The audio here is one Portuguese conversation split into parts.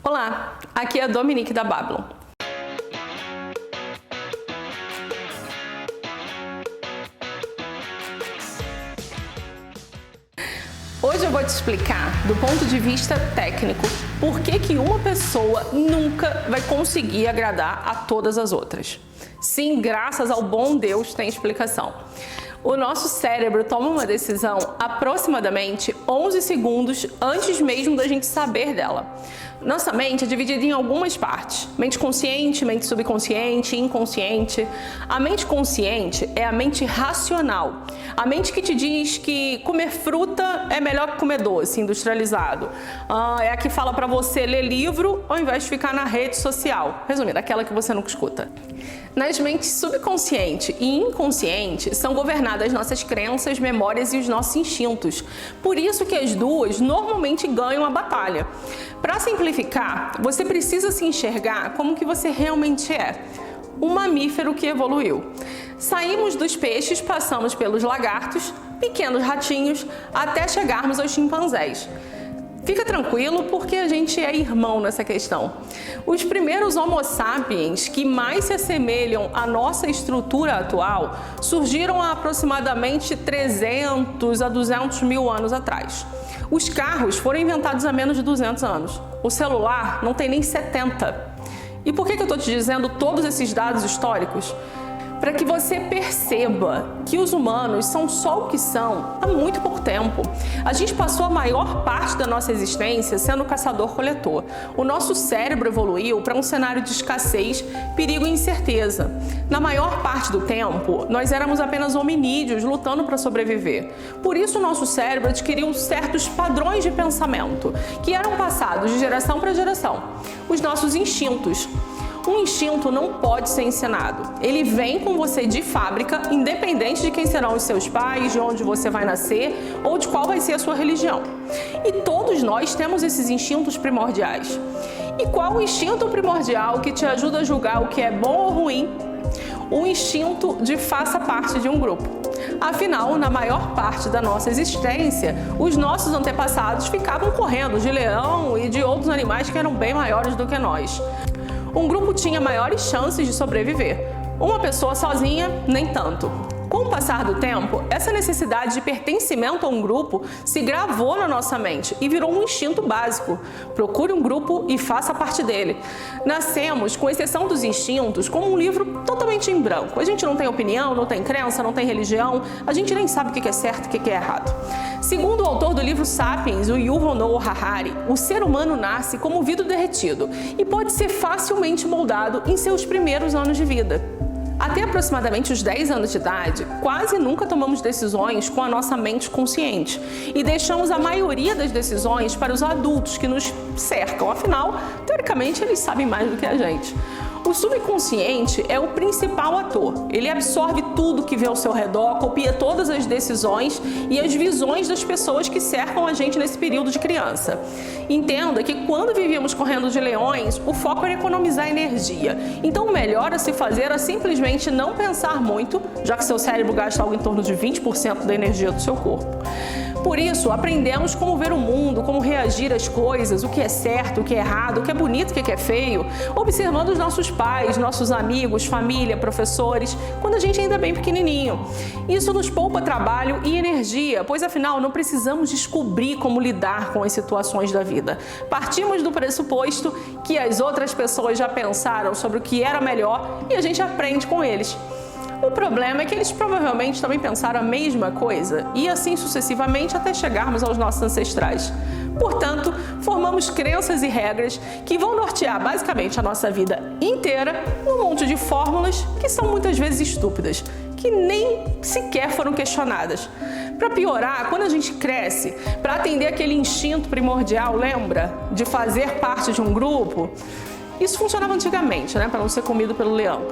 Olá, aqui é a Dominique da Babylon. Hoje eu vou te explicar, do ponto de vista técnico, por que uma pessoa nunca vai conseguir agradar a todas as outras. Sim, graças ao bom Deus tem explicação. O nosso cérebro toma uma decisão aproximadamente 11 segundos antes mesmo da gente saber dela. Nossa mente é dividida em algumas partes: mente consciente, mente subconsciente, inconsciente. A mente consciente é a mente racional, a mente que te diz que comer fruta é melhor que comer doce industrializado. É a que fala para você ler livro ao invés de ficar na rede social. Resumindo, aquela que você nunca escuta. Nas mentes subconsciente e inconsciente são governadas nossas crenças, memórias e os nossos instintos. Por isso que as duas normalmente ganham a batalha. Para simplificar, você precisa se enxergar como que você realmente é. Um mamífero que evoluiu. Saímos dos peixes, passamos pelos lagartos, pequenos ratinhos, até chegarmos aos chimpanzés. Fica tranquilo porque a gente é irmão nessa questão. Os primeiros Homo sapiens que mais se assemelham à nossa estrutura atual surgiram há aproximadamente 300 a 200 mil anos atrás. Os carros foram inventados há menos de 200 anos. O celular não tem nem 70. E por que eu estou te dizendo todos esses dados históricos? Para que você perceba que os humanos são só o que são há muito pouco tempo. A gente passou a maior parte da nossa existência sendo caçador-coletor. O nosso cérebro evoluiu para um cenário de escassez, perigo e incerteza. Na maior parte do tempo, nós éramos apenas hominídeos lutando para sobreviver. Por isso, o nosso cérebro adquiriu certos padrões de pensamento que eram passados de geração para geração. Os nossos instintos. Um instinto não pode ser ensinado. Ele vem com você de fábrica, independente de quem serão os seus pais, de onde você vai nascer ou de qual vai ser a sua religião. E todos nós temos esses instintos primordiais. E qual o instinto primordial que te ajuda a julgar o que é bom ou ruim? O instinto de faça parte de um grupo. Afinal, na maior parte da nossa existência, os nossos antepassados ficavam correndo de leão e de outros animais que eram bem maiores do que nós. Um grupo tinha maiores chances de sobreviver. Uma pessoa sozinha, nem tanto. Com o passar do tempo, essa necessidade de pertencimento a um grupo se gravou na nossa mente e virou um instinto básico. Procure um grupo e faça parte dele. Nascemos, com exceção dos instintos, como um livro totalmente em branco. A gente não tem opinião, não tem crença, não tem religião, a gente nem sabe o que é certo e o que é errado. Segundo o autor do livro Sapiens, o Yuval Noah Harari, o ser humano nasce como vidro derretido e pode ser facilmente moldado em seus primeiros anos de vida. Até aproximadamente os 10 anos de idade, quase nunca tomamos decisões com a nossa mente consciente e deixamos a maioria das decisões para os adultos que nos cercam. Afinal, teoricamente, eles sabem mais do que a gente. O subconsciente é o principal ator. Ele absorve tudo que vê ao seu redor, copia todas as decisões e as visões das pessoas que cercam a gente nesse período de criança. Entenda que quando vivíamos correndo de leões, o foco era economizar energia. Então o melhor a se fazer era simplesmente não pensar muito, já que seu cérebro gasta algo em torno de 20% da energia do seu corpo. Por isso, aprendemos como ver o mundo, como reagir às coisas, o que é certo, o que é errado, o que é bonito, o que é feio, observando os nossos pais, nossos amigos, família, professores, quando a gente ainda é bem pequenininho. Isso nos poupa trabalho e energia, pois afinal não precisamos descobrir como lidar com as situações da vida. Partimos do pressuposto que as outras pessoas já pensaram sobre o que era melhor e a gente aprende com eles. O problema é que eles provavelmente também pensaram a mesma coisa e assim sucessivamente até chegarmos aos nossos ancestrais. Portanto, formamos crenças e regras que vão nortear basicamente a nossa vida inteira num monte de fórmulas que são muitas vezes estúpidas, que nem sequer foram questionadas. Para piorar, quando a gente cresce, para atender aquele instinto primordial, lembra? De fazer parte de um grupo, isso funcionava antigamente, né, para não ser comido pelo leão.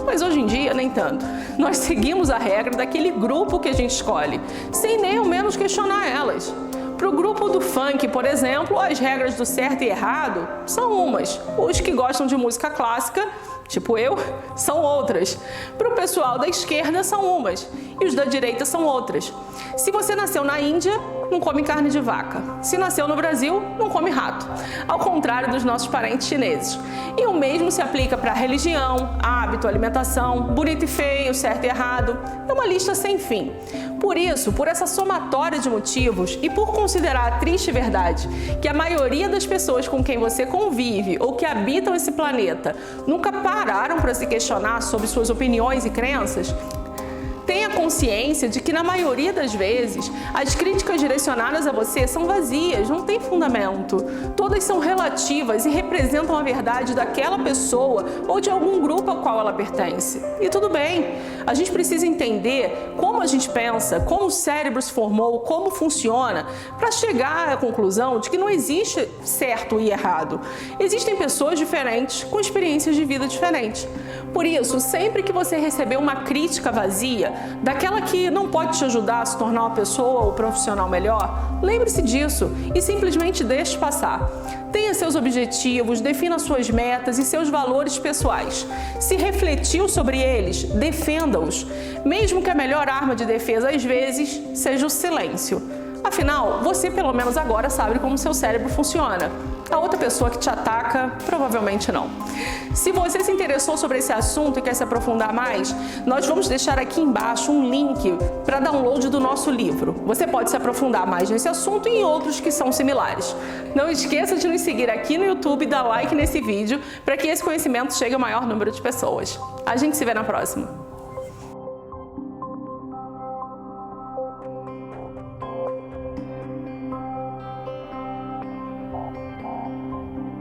Mas hoje em dia, nem tanto. Nós seguimos a regra daquele grupo que a gente escolhe, sem nem ao menos questionar elas. Para o grupo do funk, por exemplo, as regras do certo e errado são umas. Os que gostam de música clássica, tipo eu, são outras. Para o pessoal da esquerda são umas e os da direita são outras. Se você nasceu na Índia, não come carne de vaca. Se nasceu no Brasil, não come rato. Ao contrário dos nossos parentes chineses. E o mesmo se aplica para religião, hábito, alimentação, bonito e feio, certo e errado. É uma lista sem fim. Por isso, por essa somatória de motivos e por considerar a triste verdade que a maioria das pessoas com quem você convive ou que habitam esse planeta nunca pararam para se questionar sobre suas opiniões e crenças, tenha consciência de que, na maioria das vezes, as críticas direcionadas a você são vazias, não têm fundamento. Todas são relativas e representam a verdade daquela pessoa ou de algum grupo ao qual ela pertence. E tudo bem, a gente precisa entender como a gente pensa, como o cérebro se formou, como funciona, para chegar à conclusão de que não existe certo e errado. Existem pessoas diferentes, com experiências de vida diferentes. Por isso, sempre que você receber uma crítica vazia, daquela que não pode te ajudar a se tornar uma pessoa ou profissional melhor, lembre-se disso e simplesmente deixe passar. Tenha seus objetivos, defina suas metas e seus valores pessoais. Se refletiu sobre eles, defenda-os, mesmo que a melhor arma de defesa às vezes seja o silêncio. Afinal, você pelo menos agora sabe como seu cérebro funciona. A outra pessoa que te ataca, provavelmente não. Se você se interessou sobre esse assunto e quer se aprofundar mais, nós vamos deixar aqui embaixo um link para download do nosso livro. Você pode se aprofundar mais nesse assunto e em outros que são similares. Não esqueça de nos seguir aqui no YouTube e dar like nesse vídeo para que esse conhecimento chegue ao maior número de pessoas. A gente se vê na próxima.